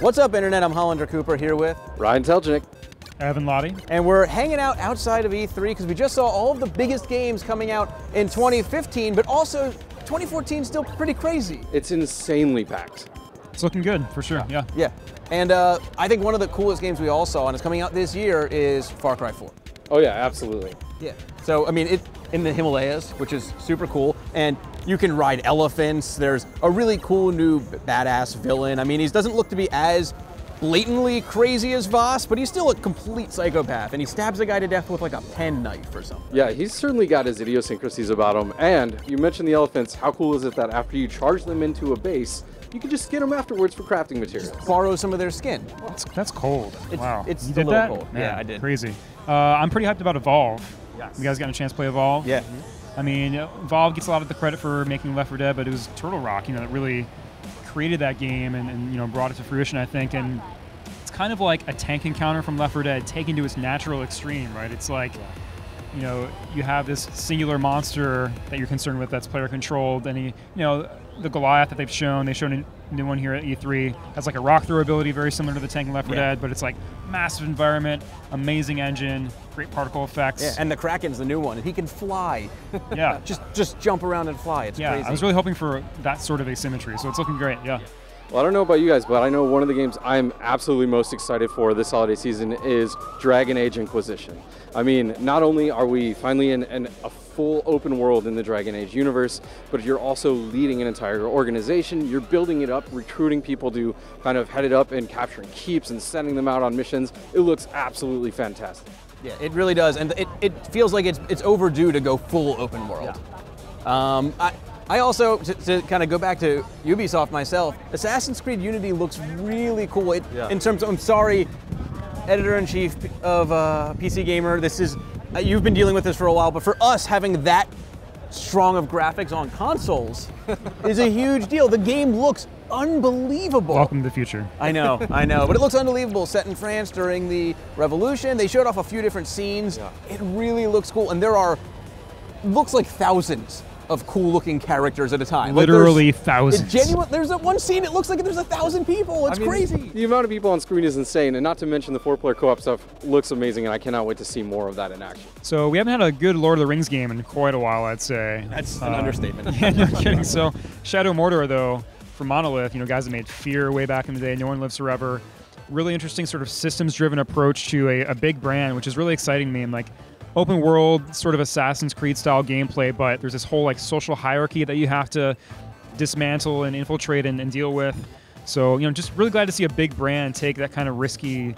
What's up, Internet? I'm Hollander Cooper here with Ryan Teljanik. Evan Lahti. And we're hanging out outside of E3 because we just saw all of the biggest games coming out in 2015, but also 2014 is still pretty crazy. It's insanely packed. It's looking good, for sure, yeah. Yeah, and I think one of the coolest games we all saw, and it's coming out this year, is Far Cry 4. Oh yeah, absolutely. Yeah, so I mean, it's in the Himalayas, which is super cool, and you can ride elephants. There's a really cool new badass villain. I mean, he doesn't look to be as blatantly crazy as Voss, but he's still a complete psychopath, and he stabs a guy to death with like a pen knife or something. Yeah, he's certainly got his idiosyncrasies about him. And you mentioned the elephants. How cool is it that after you charge them into a base, you can just skin them afterwards for crafting materials? Just borrow some of their skin. That's cold. Wow. It's you a did little that? cold. Man, Yeah, I did. Crazy. I'm pretty hyped about Evolve. Yes. You guys got a chance to play Evolve? Yeah. I mean, Evolve gets a lot of the credit for making Left 4 Dead, but it was Turtle Rock, that really created that game and brought it to fruition, I think. And it's kind of like a tank encounter from Left 4 Dead taken to its natural extreme, right? It's like, you have this singular monster that you're concerned with that's player controlled, and the Goliath that they've shown a new one here at E3, has like a rock throw ability very similar to the tank in Left 4 Dead, but it's like massive environment, amazing engine, great particle effects. Yeah, and the Kraken's the new one, and he can fly. Yeah. just jump around and fly. It's crazy. I was really hoping for that sort of asymmetry, so it's looking great, yeah. Well, I don't know about you guys, but I know one of the games I'm absolutely most excited for this holiday season is Dragon Age Inquisition. I mean, not only are we finally in a full open world in the Dragon Age universe, but you're also leading an entire organization. You're building it up, recruiting people to kind of head it up and capturing keeps and sending them out on missions. It looks absolutely fantastic. Yeah, it really does, and it feels like it's overdue to go full open world. Yeah. I also, to kind of go back to Ubisoft myself, Assassin's Creed Unity looks really cool. In terms of, I'm sorry, editor-in-chief of PC Gamer, this is, you've been dealing with this for a while, but for us, having that strong of graphics on consoles is a huge deal. The game looks unbelievable. Welcome to the future. I know, but it looks unbelievable. Set in France during the Revolution. They showed off a few different scenes. Yeah. It really looks cool, and looks like thousands of cool-looking characters at a time. Literally thousands. It's genuine. There's that one scene, it looks like there's 1,000 people. It's crazy. The amount of people on screen is insane, and not to mention the 4-player co-op stuff looks amazing, and I cannot wait to see more of that in action. So we haven't had a good Lord of the Rings game in quite a while, I'd say. That's an understatement. Yeah, no kidding. So Shadow Mordor, though, from Monolith, guys that made Fear way back in the day, No One Lives Forever. Really interesting sort of systems-driven approach to a big brand, which is really exciting to me. And open world sort of Assassin's Creed style gameplay, but there's this whole social hierarchy that you have to dismantle and infiltrate and deal with. So just really glad to see a big brand take that kind of risky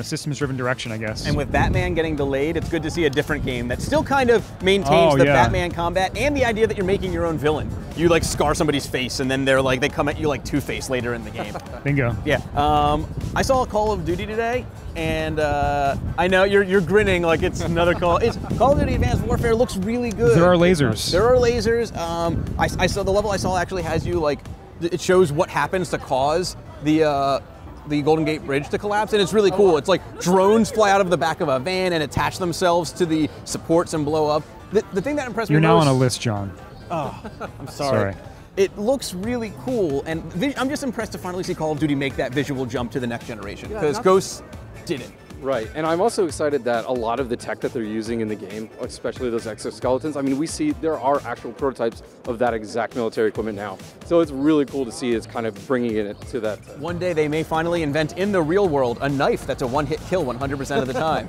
systems driven direction, I guess. And with Batman getting delayed, it's good to see a different game that still kind of maintains the Batman combat and the idea that you're making your own villain. You scar somebody's face and then they come at you like Two-Face later in the game. Bingo. Yeah. I saw Call of Duty today, and I know you're grinning like it's another Call. It's Call of Duty Advanced Warfare looks really good. There are lasers. There are lasers. I saw the level I saw actually has you it shows what happens to cause the Golden Gate Bridge to collapse, and it's really cool. It's like drones fly out of the back of a van and attach themselves to the supports and blow up. The thing that impressed me most— You're now on a list, John. Oh, I'm sorry. It looks really cool, and I'm just impressed to finally see Call of Duty make that visual jump to the next generation, because Ghosts didn't. Right, and I'm also excited that a lot of the tech that they're using in the game, especially those exoskeletons, I mean, we see there are actual prototypes of that exact military equipment now. So it's really cool to see it's kind of bringing it to that. One day they may finally invent in the real world a knife that's a one-hit kill 100% of the time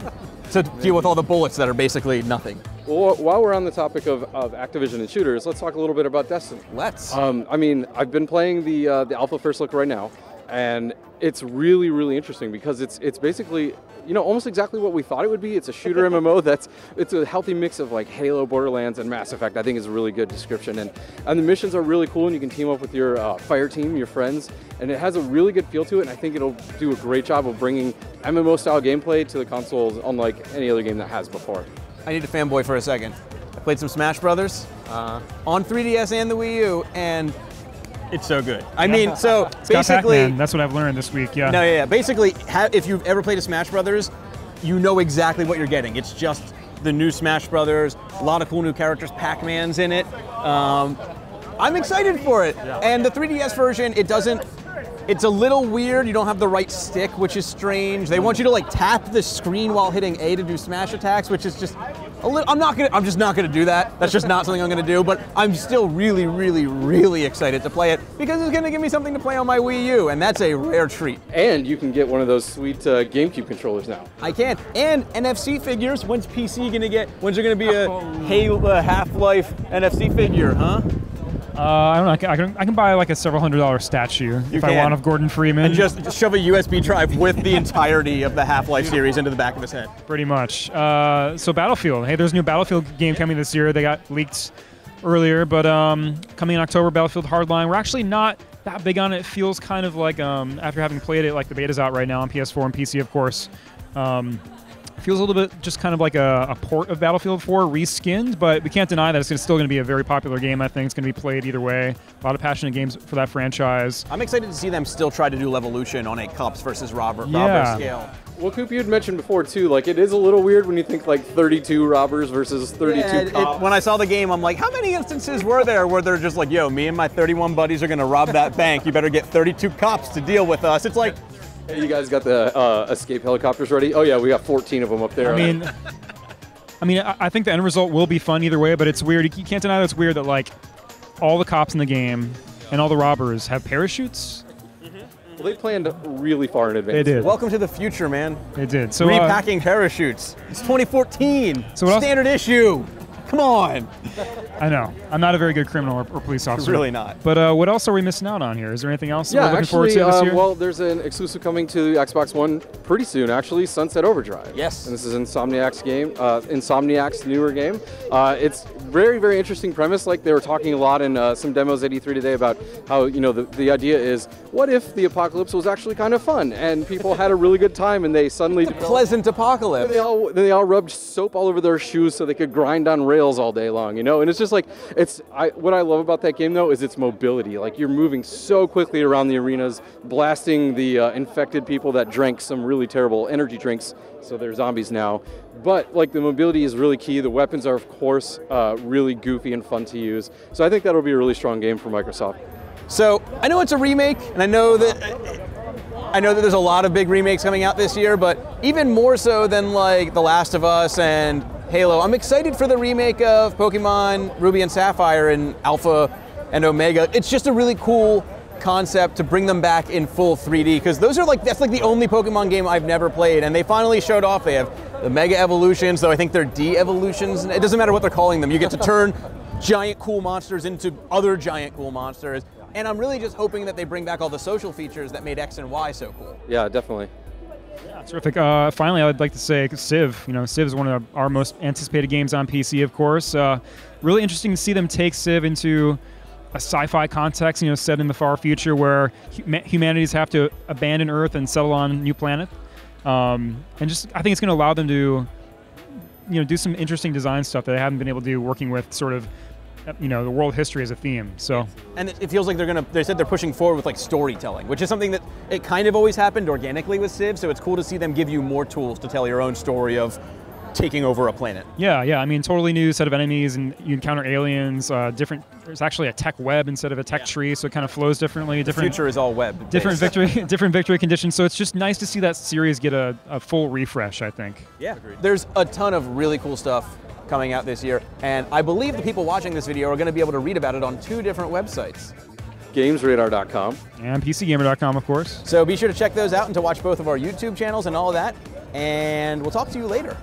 to deal with all the bullets that are basically nothing. Well, while we're on the topic of Activision and shooters, let's talk a little bit about Destiny. Let's. I mean, I've been playing the alpha first look right now, and it's really, really interesting because it's basically, almost exactly what we thought it would be. It's a shooter MMO it's a healthy mix of Halo, Borderlands, and Mass Effect. I think is a really good description, and the missions are really cool, and you can team up with your fire team, your friends, and it has a really good feel to it, and I think it'll do a great job of bringing MMO-style gameplay to the consoles unlike any other game that has before. I need to fanboy for a second. I played some Smash Brothers on 3DS and the Wii U, and it's so good. I mean, so basically, that's what I've learned this week. Yeah. No, yeah. Basically, if you've ever played a Smash Brothers, you know exactly what you're getting. It's just the new Smash Brothers, a lot of cool new characters. Pac-Man's in it. I'm excited for it. Yeah. And the 3DS version, it's a little weird. You don't have the right stick, which is strange. They want you to like tap the screen while hitting A to do smash attacks, which is just a little. I'm just not gonna do that. That's just not something I'm gonna do. But I'm still really, really, really excited to play it because it's gonna give me something to play on my Wii U, and that's a rare treat. And you can get one of those sweet GameCube controllers now. I can. And NFC figures. When's PC gonna get? When's there gonna be a Halo Half-Life NFC figure? Huh? I don't know. I can buy like a several $100 statue if I want of Gordon Freeman. And just shove a USB drive with the entirety of the Half-Life series into the back of his head. Pretty much. So Battlefield. Hey, there's a new Battlefield game coming this year. They got leaked earlier, but coming in October, Battlefield Hardline. We're actually not that big on it. It feels kind of like, after having played it, like the beta's out right now on PS4 and PC, of course. Feels a little bit just kind of like a port of Battlefield 4 reskinned, but we can't deny that it's still going to be a very popular game. I think it's going to be played either way. A lot of passionate games for that franchise. I'm excited to see them still try to do Levolution on a Cups versus robber scale. Well, Coop, you had mentioned before too, like it is a little weird when you think like 32 robbers versus 32 cops. When I saw the game, I'm like, how many instances were there where they're just like, yo, me and my 31 buddies are going to rob that bank. You better get 32 cops to deal with us. It's like, hey, you guys got the escape helicopters ready? Oh yeah, we got 14 of them up there. I think the end result will be fun either way, but it's weird. You can't deny that it's weird that like all the cops in the game and all the robbers have parachutes. Well, they planned really far in advance. They did. Welcome to the future, man. They did. So repacking parachutes. It's 2014. So what standard issue. Come on. I know. I'm not a very good criminal or police officer. Really not. But what else are we missing out on here? Is there anything else that we're looking forward to this year? Well, there's an exclusive coming to Xbox One pretty soon, actually, Sunset Overdrive. Yes. And this is Insomniac's game, Insomniac's newer game. It's very, very interesting premise. Like they were talking a lot in some demos at E3 today about how, you know, the idea is, what if the apocalypse was actually kind of fun and people had a really good time and they suddenly pleasant apocalypse. They all rubbed soap all over their shoes so they could grind on rails all day long, you know? And it's just like, what I love about that game though is its mobility. Like you're moving so quickly around the arenas, blasting the infected people that drank some really terrible energy drinks, so they're zombies now. But like the mobility is really key. The weapons are of course really goofy and fun to use. So I think that'll be a really strong game for Microsoft. So I know it's a remake, and I know that there's a lot of big remakes coming out this year, but even more so than like The Last of Us and Halo, I'm excited for the remake of Pokemon Ruby and Sapphire in Alpha and Omega. It's just a really cool concept to bring them back in full 3D, because that's like the only Pokemon game I've never played, and they finally showed off. They have the Mega Evolutions, though I think they're De-Evolutions. It doesn't matter what they're calling them. You get to turn giant cool monsters into other giant cool monsters. And I'm really just hoping that they bring back all the social features that made X and Y so cool. Yeah, definitely. Yeah, terrific. Finally, I would like to say Civ. You know, Civ is one of our most anticipated games on PC, of course. Really interesting to see them take Civ into a sci-fi context, you know, set in the far future where humanities have to abandon Earth and settle on a new planet. And just, I think it's going to allow them to, you know, do some interesting design stuff that they haven't been able to do, working with sort of, you know, the world history as a theme. So, and it feels like they said they're pushing forward with like storytelling, which is something that it kind of always happened organically with Civ. So it's cool to see them give you more tools to tell your own story of taking over a planet. Yeah. I mean, totally new set of enemies, and you encounter aliens. There's actually a tech web instead of a tech tree, so it kind of flows differently. The future is all web. Different victory conditions. So it's just nice to see that series get a full refresh, I think. Yeah. Agreed. There's a ton of really cool stuff coming out this year, and I believe the people watching this video are going to be able to read about it on 2 different websites. GamesRadar.com. And PCGamer.com, of course. So be sure to check those out and to watch both of our YouTube channels and all of that, and we'll talk to you later.